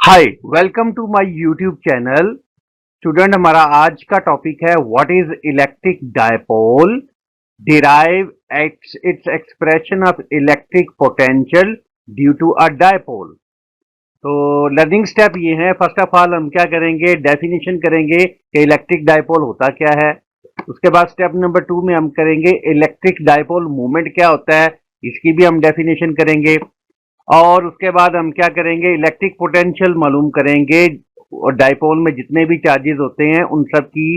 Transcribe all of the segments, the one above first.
Hi welcome to my YouTube channel. Student, हमारा आज का टॉपिक है what is electric dipole, derive its expression of electric potential due to a dipole. तो learning step ये है, first of all हम क्या करेंगे, डेफिनेशन करेंगे कि इलेक्ट्रिक डायपोल होता क्या है। उसके बाद स्टेप नंबर 2 में हम करेंगे इलेक्ट्रिक डायपोल मूवमेंट क्या होता है, इसकी भी हम डेफिनेशन करेंगे। और उसके बाद हम क्या करेंगे, इलेक्ट्रिक पोटेंशियल मालूम करेंगे और डायपोल में जितने भी चार्जेस होते हैं उन सब की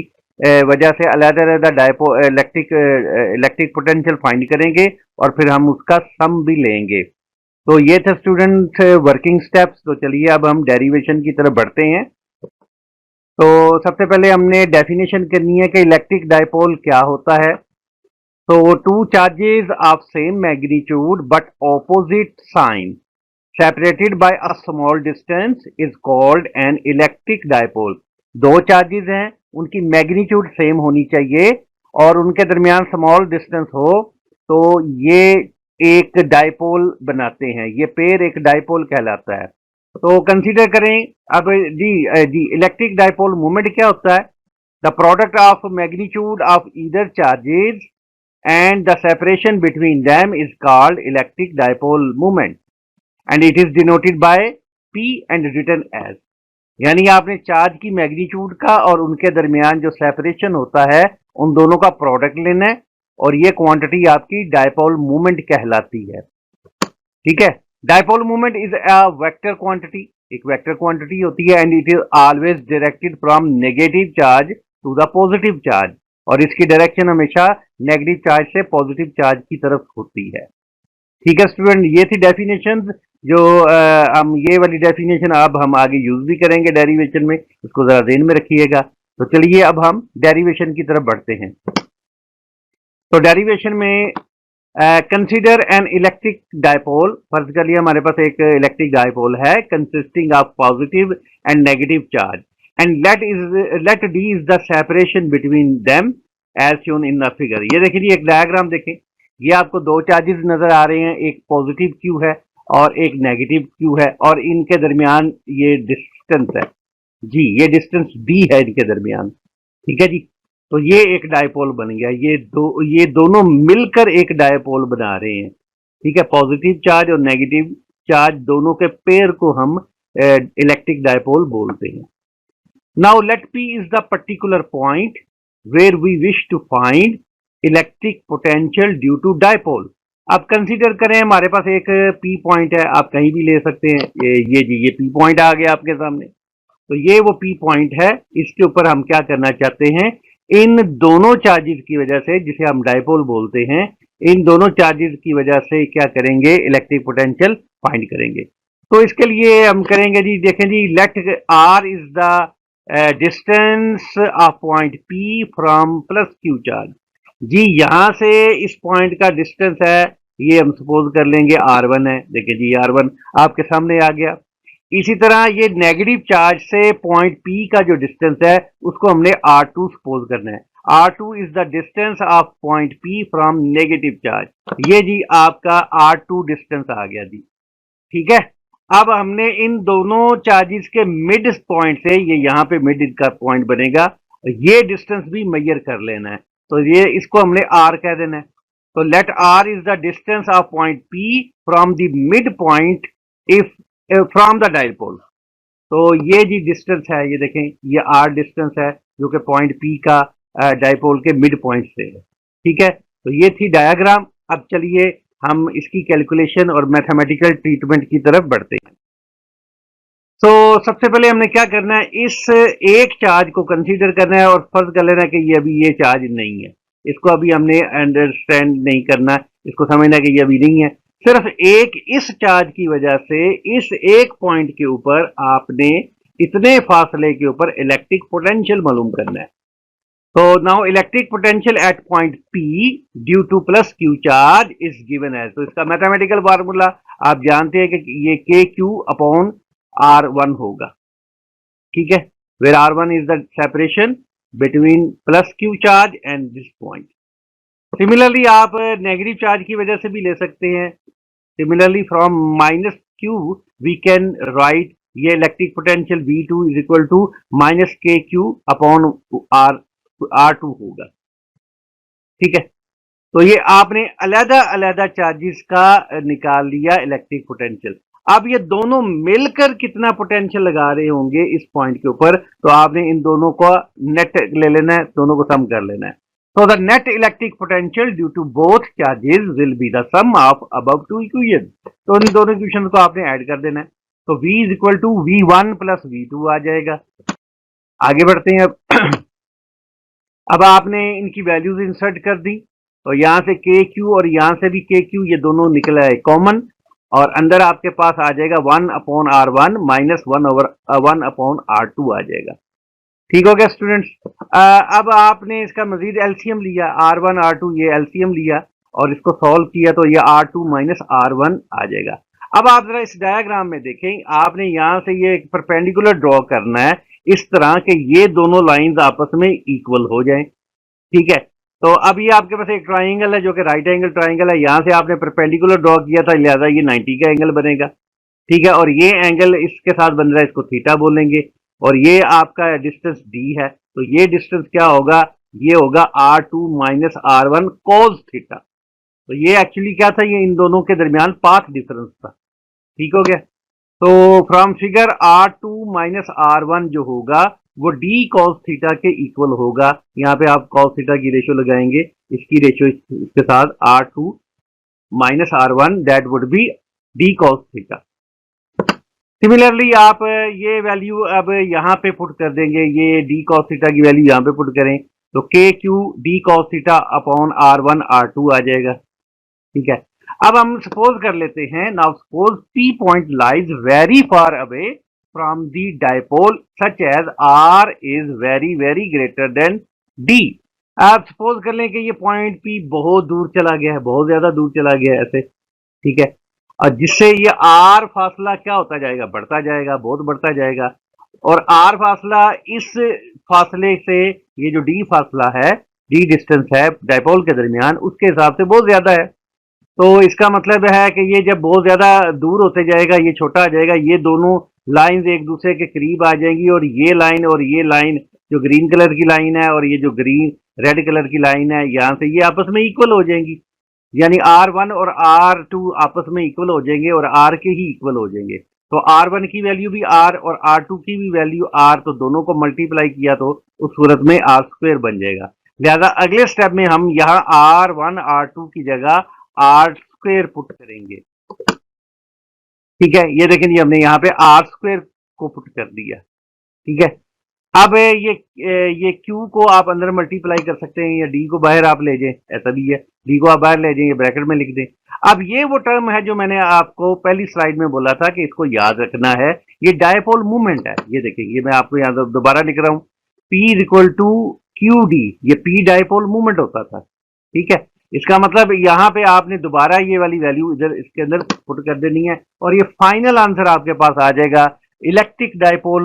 वजह से अलग अलग डायपो इलेक्ट्रिक पोटेंशियल फाइंड करेंगे और फिर हम उसका सम भी लेंगे। तो ये थे स्टूडेंट वर्किंग स्टेप्स। तो चलिए अब हम डेरिवेशन की तरफ बढ़ते हैं। तो सबसे पहले हमने डेफिनेशन करनी है कि इलेक्ट्रिक डायपोल क्या होता है। तो two charges of same magnitude but opposite sign separated by a small distance is called an electric dipole। दो चार्जेस हैं, उनकी मैग्नीट्यूड सेम होनी चाहिए और उनके दरमियान स्मॉल डिस्टेंस हो, तो ये एक डायपोल बनाते हैं। ये पेयर एक डायपोल कहलाता है। तो कंसीडर करें अब जी इलेक्ट्रिक डायपोल मूवमेंट क्या होता है। The product of magnitude of either charges and the separation between them is called electric dipole movement and it is denoted by P and written as. यानी आपने चार्ज की magnitude का और उनके दरमियान जो सेपरेशन होता है उन दोनों का प्रोडक्ट लेना है और ये क्वांटिटी आपकी डायपोल मूवमेंट कहलाती है। ठीक है, dipole movement is a vector quantity, एक वेक्टर क्वांटिटी होती है and it is always directed from negative charge to the positive charge, और इसकी डायरेक्शन हमेशा नेगेटिव चार्ज से पॉजिटिव चार्ज की तरफ होती है। ठीक है स्टूडेंट, ये थी डेफिनेशन जो हम ये वाली डेफिनेशन अब हम आगे यूज भी करेंगे डेरिवेशन में, इसको जरा ध्यान में रखिएगा। तो चलिए अब हम डेरिवेशन की तरफ बढ़ते हैं। तो डेरिवेशन में कंसीडर एन इलेक्ट्रिक डायपोल। फर्ज कर लिया हमारे पास एक इलेक्ट्रिक डायपोल है consisting of positive and negative charge and let d is the separation between them as shown in the figure. ये देखिए जी, एक डायग्राम देखें। ये आपको दो चार्जेस नजर आ रहे हैं, एक पॉजिटिव क्यू है और एक नेगेटिव क्यू है, और इनके दरमियान ये डिस्टेंस है जी, ये डिस्टेंस डी है इनके दरमियान। ठीक है जी, तो ये एक डायपोल बन गया। ये दोनों मिलकर एक डायपोल बना रहे हैं। ठीक है, पॉजिटिव चार्ज और नेगेटिव चार्ज दोनों के पेयर को हम इलेक्ट्रिक डायपोल बोलते हैं। Now let P is the particular point where we wish to find electric potential due to dipole. अब कंसीडर करें हमारे पास एक पी पॉइंट है, आप कहीं भी ले सकते हैं। ये पी पॉइंट आ गया आपके सामने। तो ये वो पी पॉइंट है, इसके ऊपर हम क्या करना चाहते हैं, इन दोनों चार्जेस की वजह से, जिसे हम डायपोल बोलते हैं, इन दोनों चार्जेस की वजह से क्या करेंगे, इलेक्ट्रिक पोटेंशियल फाइंड करेंगे। तो इसके लिए हम करेंगे जी, देखें जी, let r is the distance of point P from plus q charge. जी यहां से इस पॉइंट का डिस्टेंस है, ये हम सपोज कर लेंगे R1 है। देखिए जी R1 आपके सामने आ गया। इसी तरह ये नेगेटिव चार्ज से पॉइंट P का जो डिस्टेंस है उसको हमने R2 सपोज करना है। R2 is the distance of point P from negative charge. ये जी आपका R2 डिस्टेंस आ गया जी। ठीक है, अब हमने इन दोनों चार्जेस के मिड पॉइंट से, ये यहाँ पे मिड का पॉइंट बनेगा, ये डिस्टेंस भी मेजर कर लेना है। तो ये इसको हमने R कह देना है। तो let R is the distance of point P from the mid point if from the dipole. तो ये जी डिस्टेंस है, ये देखें, ये R डिस्टेंस है जो कि पॉइंट P का डायपोल के मिड पॉइंट से है। ठीक है, तो ये थी डायग्राम। अब चलिए हम इसकी कैलकुलेशन और मैथमेटिकल ट्रीटमेंट की तरफ बढ़ते हैं। तो सबसे पहले हमने क्या करना है, इस एक चार्ज को कंसीडर करना है और फर्ज कर लेना है कि ये अभी ये चार्ज नहीं है। इसको अभी हमने अंडरस्टैंड नहीं करना, इसको समझना कि ये अभी नहीं है। सिर्फ एक इस चार्ज की वजह से इस एक पॉइंट के ऊपर आपने इतने फासले के ऊपर इलेक्ट्रिक पोटेंशियल मालूम करना है। तो now electric potential at point P due to plus q charge is given as. तो इसका मैथमेटिकल फार्मूला आप जानते हैं कि ये KQ अपॉन R1 होगा। ठीक है, where R1 is the separation between plus q charge and this point. Similarly आप नेगेटिव चार्ज की वजह से भी ले सकते हैं। Similarly from minus q we can write ये electric potential V2 is equal to minus k q upon R2 होगा। ठीक है, तो ये आपने अलग अलग चार्जेस का निकाल लिया इलेक्ट्रिक पोटेंशियल। अब ये दोनों मिलकर कितना पोटेंशियल लगा रहे होंगे इस पॉइंट के ऊपर, तो आपने इन दोनों को नेट ले लेना है, दोनों को सम कर लेना है। So the net electric potential due to both charges will be the sum of above two equations. तो इन दोनों इक्वेशन को आपने ऐड कर देना है, तो V is equal to V1 plus V2 आ जाएगा। आगे बढ़ते हैं अब आपने इनकी वैल्यूज इंसर्ट कर दी, तो यहाँ से के क्यू और यहाँ से भी के क्यू, ये दोनों निकला है कॉमन, और अंदर आपके पास आ जाएगा 1 upon R1 minus 1 upon R2 आ जाएगा। ठीक हो गया स्टूडेंट्स। अब आपने इसका मजीद एलसीएम लिया, R1 R2 ये एलसीएम लिया और इसको सॉल्व किया, तो ये R2 माइनस R1 आ जाएगा। अब आप जरा इस डायग्राम में देखें, आपने यहाँ से ये एक परपेंडिकुलर ड्रॉ करना है इस तरह के ये दोनों लाइंस आपस में इक्वल हो जाएं। ठीक है, तो अब ये आपके पास एक ट्राइंगल है जो कि राइट एंगल ट्राइंगल है, यहाँ से आपने परपेंडिकुलर ड्रॉ किया था, लिहाजा ये 90 का एंगल बनेगा। ठीक है, और ये एंगल इसके साथ बन रहा है, इसको थीटा बोलेंगे, और ये आपका डिस्टेंस d है, तो ये डिस्टेंस क्या होगा, ये होगा R2 minus R1 cos theta. तो ये एक्चुअली क्या था, ये इन दोनों के दरमियान पाथ डिफरेंस था। ठीक हो गया, तो from figure R2 minus R1 जो होगा वो d cos थीटा के इक्वल होगा। यहाँ पे आप cos थीटा की रेशियो लगाएंगे, इसकी रेशियो इसके साथ R2 minus R1 that would be d cos theta. Similarly आप ये वैल्यू अब यहाँ पे पुट कर देंगे, ये d cos थीटा की वैल्यू यहाँ पे पुट करें, तो k q d cos theta upon R1 R2 आ जाएगा। ठीक है, अब हम सपोज कर लेते हैं, now suppose P point lies very far away from the dipole such as R is very very greater than D। आप सपोज कर लें कि ये पॉइंट P बहुत दूर चला गया है, बहुत ज्यादा दूर चला गया है ऐसे। ठीक है, और जिससे ये R फासला क्या होता जाएगा, बढ़ता जाएगा, बहुत बढ़ता जाएगा, और R फासला इस फासले से, ये जो D फासला है, D डिस्टेंस है डायपोल के दरमियान, उसके हिसाब से बहुत ज्यादा है। तो इसका मतलब है कि ये जब बहुत ज्यादा दूर होते जाएगा, ये छोटा आ जाएगा, ये दोनों लाइंस एक दूसरे के करीब आ जाएंगी, और ये लाइन जो ग्रीन कलर की लाइन है और ये जो ग्रीन रेड कलर की लाइन है, यहाँ से ये आपस में इक्वल हो जाएंगी, यानी R1 और R2 आपस में इक्वल हो जाएंगे और R के ही इक्वल हो जाएंगे। तो R1 की वैल्यू भी R और R2 की भी वैल्यू R, तो दोनों को मल्टीप्लाई किया तो उस सूरत में R स्क्वायर बन जाएगा। लिहाजा अगले स्टेप में हम यहाँ R1 R2 की जगह R स्क्वायर पुट करेंगे। ठीक है, ये देखें जी, हमने यहाँ पे R स्क्वायर को पुट कर दिया। ठीक है, अब ये Q को आप अंदर मल्टीप्लाई कर सकते हैं, या D को बाहर आप ले जाएं, ऐसा भी है, D को आप बाहर ले जाएं, ये ब्रैकेट में लिख दें। अब ये वो टर्म है जो मैंने आपको पहली स्लाइड में बोला था कि इसको याद रखना है, ये डायपोल मूवमेंट है। ये देखिए, ये मैं आपको यहाँ दोबारा लिख रहा हूँ, P is equal to QD, ये P डायपोल मूवमेंट होता था। ठीक है, इसका मतलब यहाँ पे आपने दोबारा ये वाली वैल्यू इधर इसके अंदर पुट कर देनी है, और ये फाइनल आंसर आपके पास आ जाएगा। Electric dipole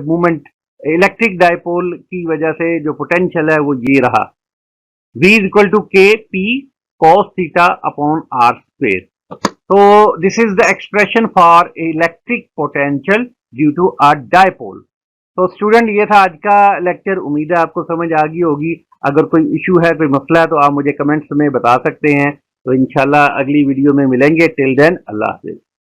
movement, electric dipole की वजह से जो पोटेंशियल है वो ये रहा, V is equal to k p cos theta upon R square. तो this is the expression for electric potential due to a dipole. तो स्टूडेंट, ये था आज का लेक्चर, उम्मीद है आपको समझ आ गई होगी। अगर कोई इशू है, कोई मसला है, तो आप मुझे कमेंट्स में बता सकते हैं। तो इंशाल्लाह अगली वीडियो में मिलेंगे। टिल देन, अल्लाह हाफिज।